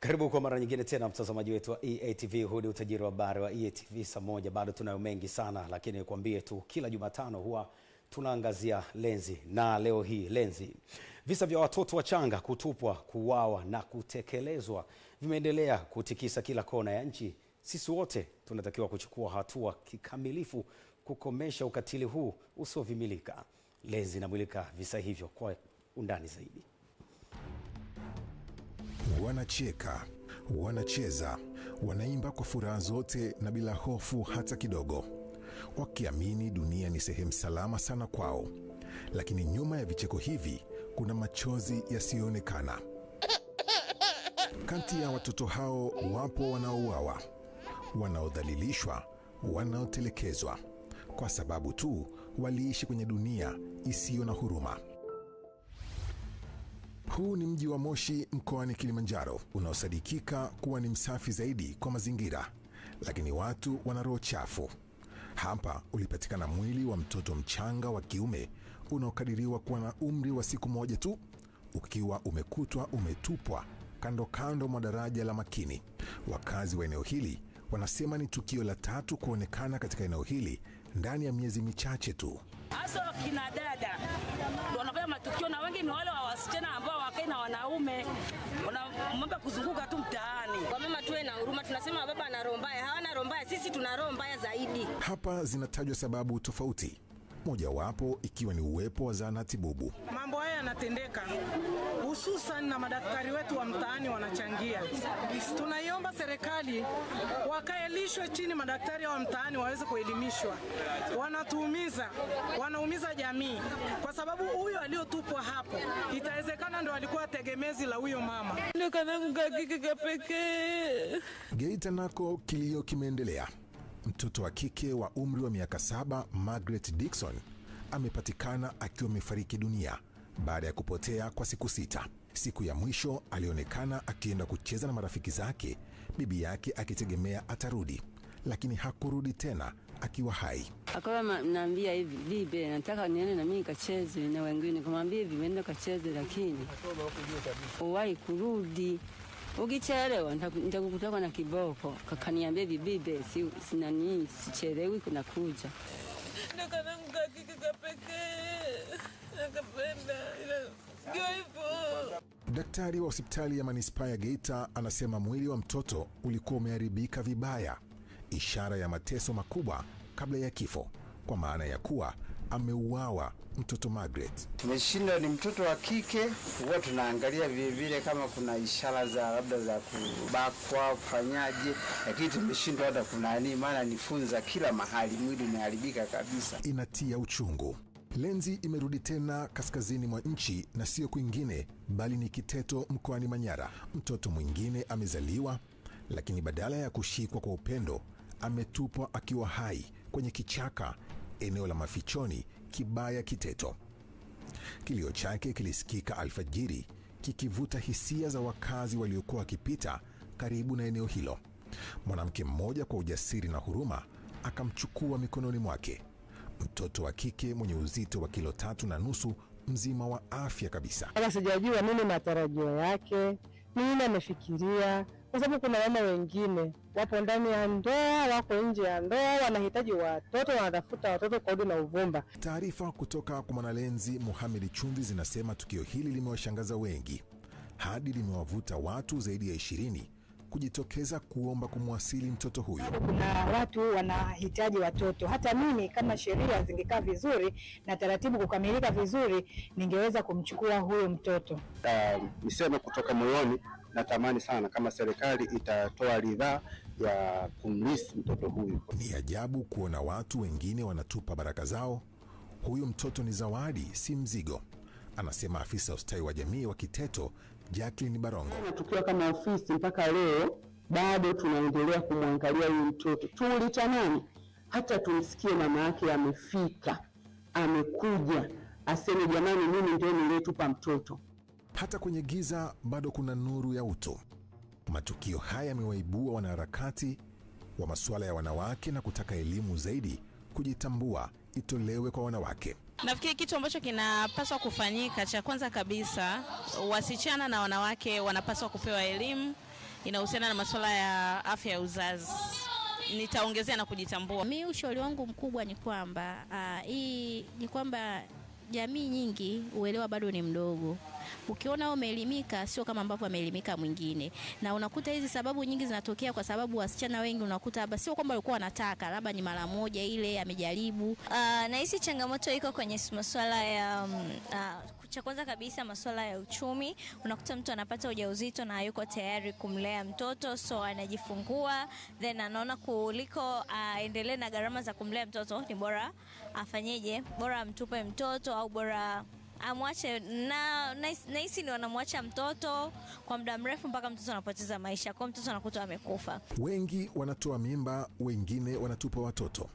Karibu kwa mara nyingine tena mtazamaji wetu wa EATV. Huu ni utajiri wa habari wa EATV saa moja. Bado tunayo mengi sana, lakini nikwambie tu kila Jumatano huwa tunaangazia lenzi, na leo hii lenzi. Visa vya watoto wachanga kutupwa, kuuawa na kutekelezwa vimeendelea kutikisa kila kona ya nchi. Sisi wote tunatakiwa kuchukua hatua kikamilifu kukomesha ukatili huu usiovimilika. Lenzi inamulika visa hivyo kwa undani zaidi. Wanacheka, wanacheza, wanaimba kwa furaha zote na bila hofu hata kidogo, wakiamini dunia ni sehemu salama sana kwao. Lakini nyuma ya vicheko hivi kuna machozi yasiyoonekana. Kati ya watoto hao wapo wanaouawa, wanaodhalilishwa, wanaotelekezwa kwa sababu tu waliishi kwenye dunia isiyo na huruma. Huu ni mji wa Moshi mkoani Kilimanjaro, unaosadikika kuwa ni msafi zaidi kwa mazingira, lakini watu wana roho chafu. Hapa ulipatikana mwili wa mtoto mchanga wa kiume unaokadiriwa kuwa na umri wa siku moja tu, ukiwa umekutwa umetupwa kando mwa daraja la Makini. Wakazi wa eneo hili wanasema ni tukio la tatu kuonekana katika eneo hili ndani ya miezi michache tu. Hasa kina dada wanafanya matukio, na wengi ni wale wa wasichana ambao wakai na wanaume wanaomba kuzunguka tu mtaani. Kwa mama tuwe na huruma, tunasema baba ana roho mbaya, hawana roho mbaya, sisi tuna roho mbaya zaidi. Hapa zinatajwa sababu tofauti, mojawapo ikiwa ni uwepo wa zahanati bubu. Mambo haya yanatendeka hususan na madaktari wetu wa mtaani wanachangia. Tunaiomba serikali wakaelishwe chini, madaktari wa mtaani waweze kuelimishwa. Wanatuumiza, wanaumiza jamii, kwa sababu huyo aliyotupwa hapo itawezekana ndo alikuwa tegemezi la huyo mama. Ndio kanangu kakike pekee. Geita nako kilio kimeendelea. Mtoto wa kike wa umri wa miaka 7, Margaret Dixon, amepatikana akiwa amefariki dunia baada ya kupotea kwa siku 6. Siku ya mwisho alionekana akienda kucheza na marafiki zake, bibi yake akitegemea atarudi, lakini hakurudi tena akiwa hai. Akawa naambia hivi, bibi nataka niende na mimi kacheze na wengine. Kumwambia hivi, nenda kacheze, lakini uwahi kurudi. Ukichelewa nitakukutana na kiboko. Kakaniambia bibi, sina nini, sichelewi kuna kuja. Ndio kanangu kakike pekee. Nakapenda ndio hivyo. Daktari wa hospitali ya manispaa ya Geita anasema mwili wa mtoto ulikuwa umeharibika vibaya, ishara ya mateso makubwa kabla ya kifo, kwa maana ya kuwa ameuawa mtoto Margaret. Tumeshindwa, ni mtoto wa kike, huwa tunaangalia vile kama kuna ishara za labda za kubakwa, kufanyaje, lakini tumeshindwa hata kuna nini, maana nifunza kila mahali, mwili umeharibika kabisa. Inatia uchungu. Lenzi imerudi tena kaskazini mwa nchi, na sio kwingine bali ni Kiteto mkoani Manyara. Mtoto mwingine amezaliwa, lakini badala ya kushikwa kwa upendo ametupwa akiwa hai kwenye kichaka eneo la mafichoni Kibaya Kiteto. Kilio chake kilisikika alfajiri, kikivuta hisia za wakazi waliokuwa wakipita karibu na eneo hilo. Mwanamke mmoja kwa ujasiri na huruma akamchukua mikononi mwake, mtoto wa kike mwenye uzito wa kilo 3.5, mzima wa afya kabisa. Kama sijajua nini matarajio yake, nini amefikiria, kwa sababu kuna mama wengine wapo ndani ya ndoa, wako nje ya ndoa, wanahitaji watoto, wanatafuta watoto kwa na uvumba. Taarifa kutoka kwa mwanalenzi Mohamed Chumvi zinasema tukio hili limewashangaza wengi, hadi limewavuta watu zaidi ya 20 kujitokeza kuomba kumwasili mtoto huyu. Kuna watu wanahitaji watoto. Hata mimi kama sheria zingekaa vizuri na taratibu kukamilika vizuri, ningeweza kumchukua huyo mtoto. Niseme kutoka moyoni, natamani sana kama serikali itatoa ridhaa ya kumlisi mtoto huyu. Ni ajabu kuona watu wengine wanatupa baraka zao. Huyu mtoto ni zawadi, si mzigo, anasema afisa ustawi wa jamii wa Kiteto, Jacqueline Barongo. Tukiwa kama ofisi mpaka leo bado tunaendelea kumwangalia huyu mtoto. Tulitamani hata tumsikie mama yake amefika, amekuja, aseme jamani, mimi ndio niletupa mtoto. Hata kwenye giza bado kuna nuru ya utu. Matukio haya yamewaibua wanaharakati wa masuala ya wanawake na kutaka elimu zaidi kujitambua itolewe kwa wanawake. Nafikiri kitu ambacho kinapaswa kufanyika, cha kwanza kabisa, wasichana na wanawake wanapaswa kupewa elimu inahusiana na masuala ya afya ya uzazi. Nitaongezea na kujitambua. Mimi ushauri wangu mkubwa ni kwamba jamii nyingi uelewa bado ni mdogo. Ukiona umeelimika sio kama ambavyo ameelimika mwingine. Na unakuta hizi sababu nyingi zinatokea kwa sababu wasichana wengi unakuta labda sio kwamba walikuwa wanataka, labda ni mara moja ile amejaribu. Na hisi changamoto iko kwenye masuala ya cha kwanza kabisa masuala ya uchumi. Unakuta mtu anapata ujauzito na hayuko tayari kumlea mtoto, so anajifungua, then anaona kuliko endelee na gharama za kumlea mtoto, ni bora afanyeje, bora amtupe mtoto au bora amwache. Na hisi ni wanamwacha mtoto kwa muda mrefu mpaka mtoto anapoteza maisha, kwa mtoto anakuta amekufa. Wengi wanatoa mimba, wengine wanatupa watoto.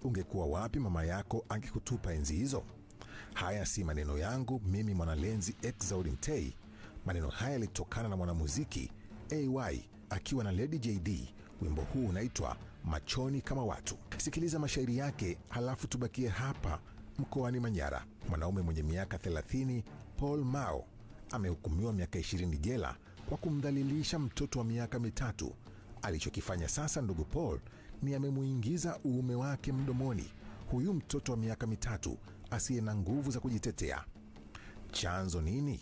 Ungekuwa wapi mama yako angekutupa enzi hizo? Haya si maneno yangu mimi Mwanalenzi Exaudi Mtei. Maneno haya yalitokana na mwanamuziki AY akiwa na Lady JD. Wimbo huu unaitwa Machoni Kama Watu. Sikiliza mashairi yake halafu tubakie hapa mkoani Manyara. Mwanaume mwenye miaka 30, Paul Mao, amehukumiwa miaka 20 jela kwa kumdhalilisha mtoto wa miaka 3. Alichokifanya sasa ndugu Paul ni amemuingiza uume wake mdomoni huyu mtoto wa miaka 3 asiye na nguvu za kujitetea. Chanzo nini?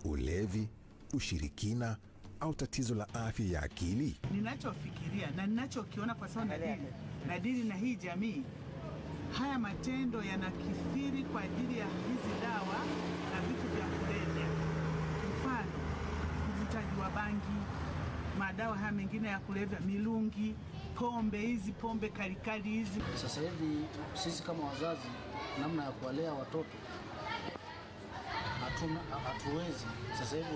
Ulevi, ushirikina au tatizo la afya ya akili? Ninachofikiria na ninachokiona kwa sababu nadili na hii jamii, haya matendo yanakithiri kwa ajili ya hizi dawa na vitu vya kulevya. Mfano, uvutaji wa bangi, madawa haya mengine ya kulevya, milungi, pombe, hizi pombe kalikali hizi. Sasa hivi sisi kama wazazi, namna ya kuwalea watoto hatuwezi. Sasa hivi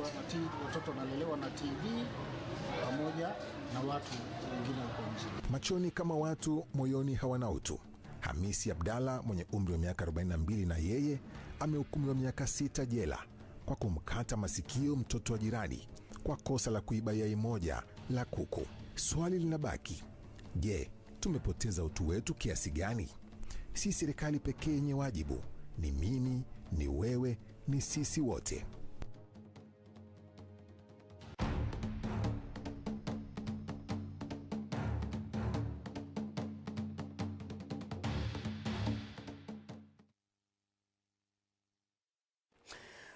watoto wanalelewa na TV pamoja na watu wengine huko nje. Machoni kama watu, moyoni hawana utu. Hamisi Abdalla mwenye umri wa miaka 42 na yeye amehukumiwa miaka 6 jela kwa kumkata masikio mtoto wa jirani kwa kosa la kuiba yai moja la kuku. Swali linabaki, je, tumepoteza utu wetu kiasi gani? Si serikali pekee yenye wajibu, ni mimi, ni wewe, ni sisi wote.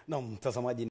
Na mtazamaji